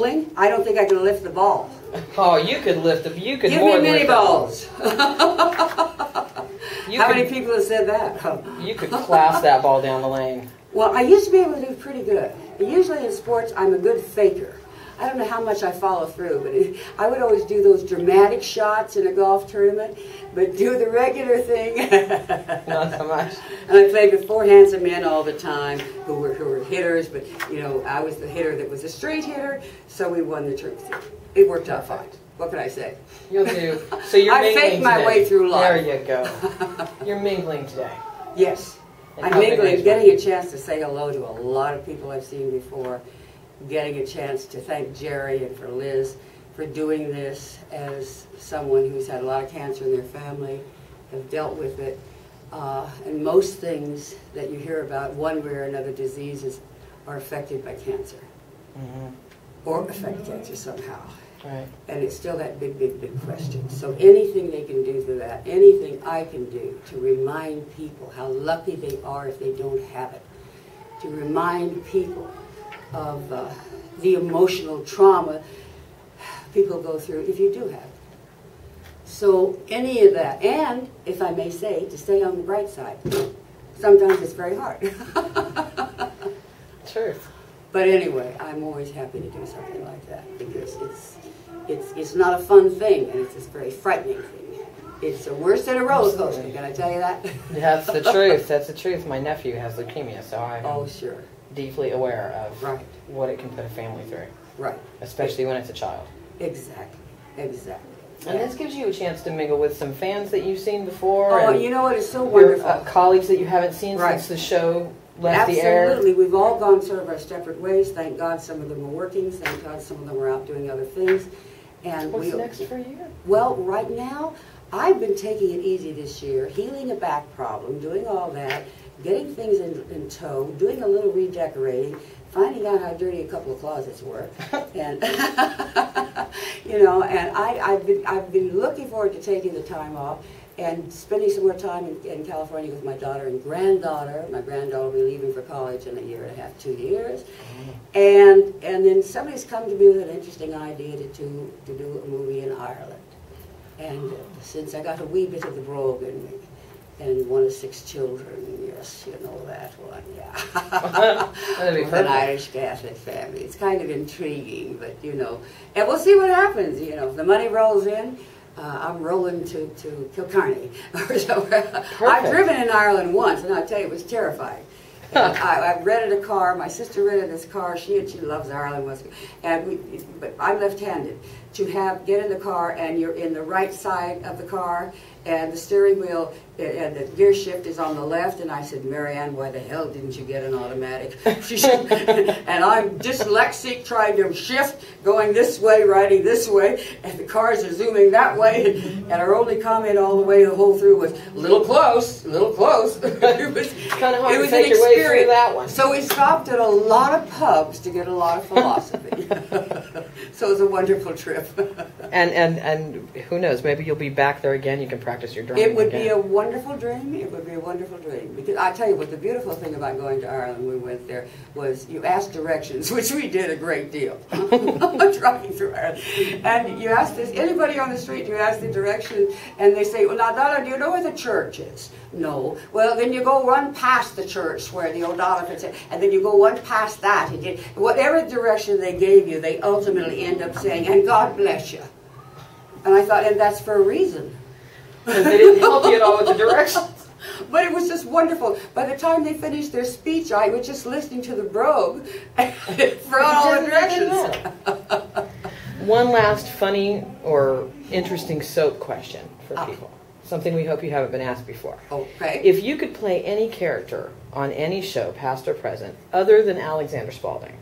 I don't think I can lift the ball. Oh, you could lift them. You could Give more me than mini lift balls. How could, many people have said that? You could class that ball down the lane. Well, I used to be able to do pretty good. Usually in sports, I'm a good faker. I don't know how much I follow through, but I would always do those dramatic shots in a golf tournament, but do the regular thing. Not so much. And I played with four handsome men all the time who were hitters, but you know, I was the hitter that was a straight hitter, so we won the tournament. It worked out fine. What can I say? You'll do. So you're I faked my today. way through life. There you go. You're mingling today. Yes. And I'm mingling, getting a chance to say hello to a lot of people I've seen before, getting a chance to thank Jerry and for Liz for doing this as someone who's had a lot of cancer in their family, have dealt with it. And most things that you hear about, one way or another, diseases are affected by cancer. Or affect cancer somehow. Right. And it's still that big, big, big question. So anything they can do for that, anything I can do to remind people how lucky they are if they don't have it, to remind people of the emotional trauma people go through if you do have it. So any of that, and if I may say, to stay on the bright side. Sometimes it's very hard. Truth. But anyway, I'm always happy to do something like that because it's not a fun thing, and it's a very frightening thing. It's worse than a roller coaster, can I tell you that? That's the truth. That's the truth. My nephew has leukemia, so I'm sure. deeply aware of Right. what it can put a family through. Right. Especially when it's a child. Exactly. Exactly. And this gives you a chance to mingle with some fans that you've seen before. Oh, and you know what? It's so your wonderful. colleagues that you haven't seen Right. since the show left the air. Absolutely. We've all gone sort of our separate ways. Thank God some of them are working. Thank God some of them are out doing other things. And What's next for you? Well, right now, I've been taking it easy this year, healing a back problem, doing all that, getting things in tow, doing a little redecorating, finding out how dirty a couple of closets were, and you know, and I've been looking forward to taking the time off and spending some more time in California with my daughter and granddaughter. My granddaughter will be leaving for college in a year and a half, 2 years, and then somebody's come to me with an interesting idea to do a movie in Ireland. And since I got a wee bit of the brogue in me, and one of 6 children, yes, you know that one, yeah. That'd be With perfect. an Irish Catholic family. It's kind of intriguing, but you know, and we'll see what happens, you know. If the money rolls in, I'm rolling to Kilcarney or somewhere. I've driven in Ireland once, and I'll tell you, it was terrifying. I rented a car. My sister rented this car. She loves Ireland, but I'm left-handed. To get in the car and you're in the right side of the car, and the steering wheel and the gear shift is on the left. And I said, Marianne, why the hell didn't you get an automatic? She said, and I'm dyslexic, trying to shift, going this way, riding this way, and the cars are zooming that way. And our only comment all the way the whole through was, little close, little close. It was kind of hard to an take your way through experience. that one. So we stopped at a lot of pubs to get a lot of philosophy. So it was a wonderful trip. And who knows, maybe you'll be back there again. You can practice your drumming It would again. be a wonderful dream. It would be a wonderful dream. Because I tell you what, the beautiful thing about going to Ireland when we went there was you asked directions, which we did a great deal, driving through Ireland. And you ask anybody on the street, you ask the direction, and they say, well, now, Donna, do you know where the church is? No. Well, then you go run past the church where the old Donovan said, and then you go run past that. Whatever direction they gave you, they ultimately end up saying, and God bless you. And I thought, and that's for a reason. Because they didn't help you at all with the directions. But it was just wonderful. By the time they finished their speech, I was just listening to the brogue for all the directions. One last funny or interesting soap question for people. Something we hope you haven't been asked before. Okay. If you could play any character on any show, past or present, other than Alexander Spaulding,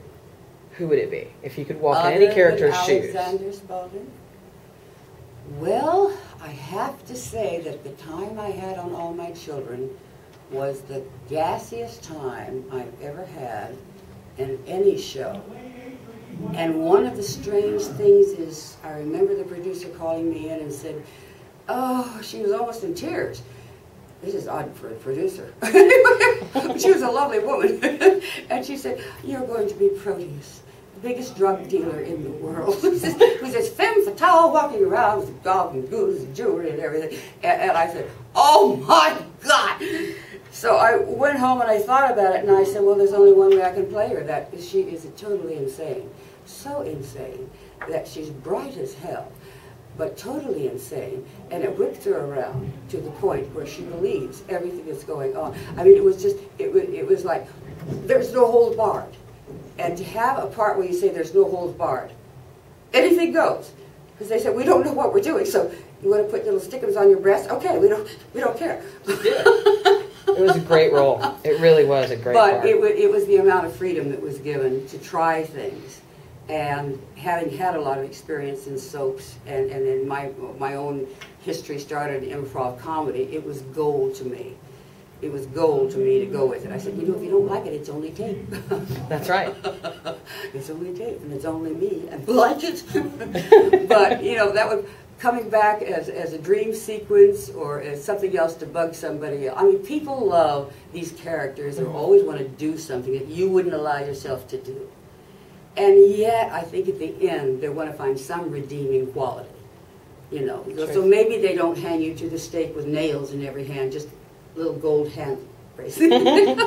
who would it be? If you could walk in any character's shoes. Alexander Spaulding? Well, I have to say that the time I had on All My Children was the gassiest time I've ever had in any show. And one of the strange things is, I remember the producer calling me in and said, oh, she was almost in tears. This is odd for a producer. She was a lovely woman. And she said, you're going to be Proteus. biggest drug dealer in the world, who's this femme fatale walking around with a dog and goose and jewelry and everything. And I said, oh my God! So I went home and I thought about it, and I said, well, there's only one way I can play her. That she is totally insane. So insane that she's bright as hell, but totally insane, and it whipped her around to the point where she believes everything that's going on. I mean, it was just, it was like, there's no holds barred. And to have a part where you say there's no holds barred, anything goes. Because they said, we don't know what we're doing, so you want to put little stickers on your breast? Okay, we don't care. It was a great role. It really was a great part. But it was the amount of freedom that was given to try things. And having had a lot of experience in soaps, and in my own history started in improv comedy, it was gold to me. It was gold to me to go with it. I said, you know, if you don't like it, it's only tape. That's right. It's only tape, and it's only me, and like it. But, you know, that was coming back as a dream sequence or as something else to bug somebody. I mean, people love these characters and always want to do something that you wouldn't allow yourself to do. And yet, I think at the end, they want to find some redeeming quality. You know, so maybe they don't hang you to the stake with nails in every hand, just little gold hand bracelet.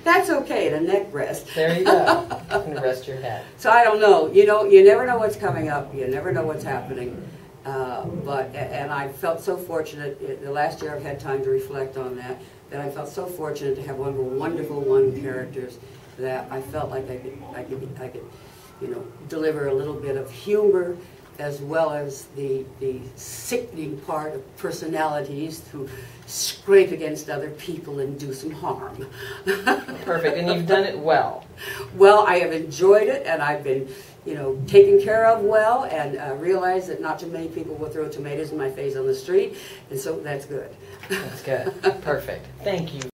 That's okay, and a neck rest. There you go. You can rest your head. So I don't know. You know, you never know what's coming up. You never know what's happening. And I felt so fortunate. The last year I've had time to reflect on that. That I felt so fortunate to have one of the wonderful characters that I felt like I could, you know, deliver a little bit of humor, as well as the sickening part of personalities who scrape against other people and do some harm. Perfect, and you've done it well. Well, I have enjoyed it, and I've been, you know, taken care of well, and realized that not too many people will throw tomatoes in my face on the street, and so that's good. That's good. Perfect. Thank you.